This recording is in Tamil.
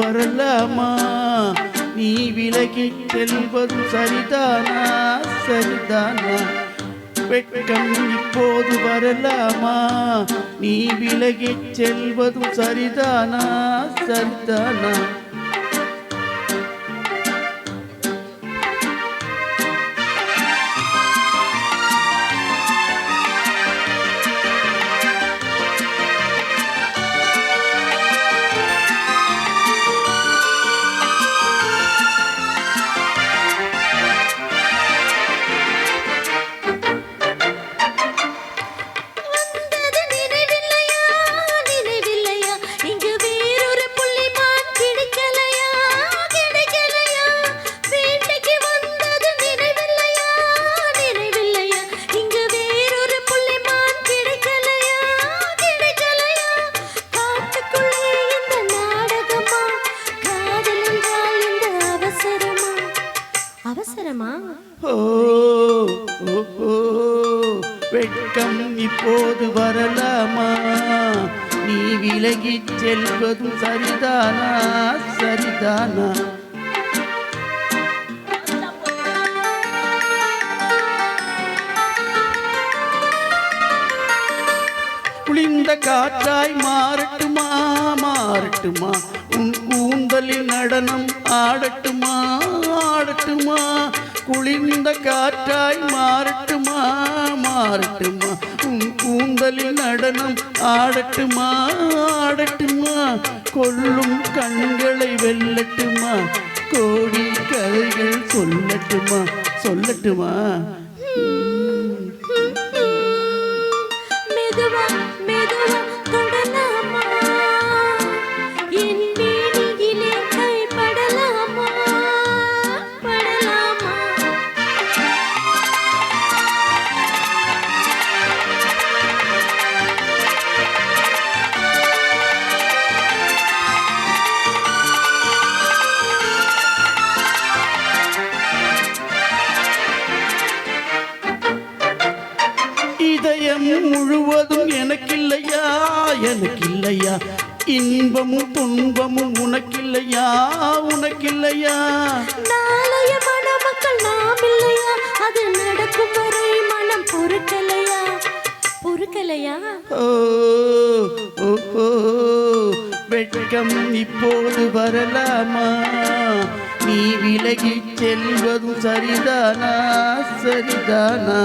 வரலாமா நீ விலகி செல்வதும் சரிதானா சரிதானா வெட்கம் இப்போது வரலாமா நீ விலகி செல்வதும் சரிதானா சரிதானா வெட்கம் இப்போது வரலாமா நீ விலகி செல்வதும் சரிதானா சரிதானா குளிர்ந்த காற்றாய் மாறட்டுமா மாறட்டுமா உன் கூந்தலில் நடனம் ஆடட்டுமா ஆடட்டுமா குளிர்ந்த காற்றாய் மாறட்டுமா மாறட்டுமா உன் கூந்தலில் நடனம் ஆடட்டுமா ஆடட்டுமா கொல்லும் கண்களை வெல்லட்டுமா கோடி கதைகள் சொல்லட்டுமா சொல்லட்டுமா இதயம் முழுவதும் எனக்கில்லையா எனக்கில்லையா இன்பமும் துன்பமும் உனக்கில்லையா உனக்கில்லையா நாளைய மணமக்கள் நாம் இல்லையா அது நடக்கும் வரை மனம் பொறுக்கலையா பொறுக்கலையா வெட்கம் இப்போது வரலாமா நீ விலகி செல்வதும் சரிதானா சரிதானா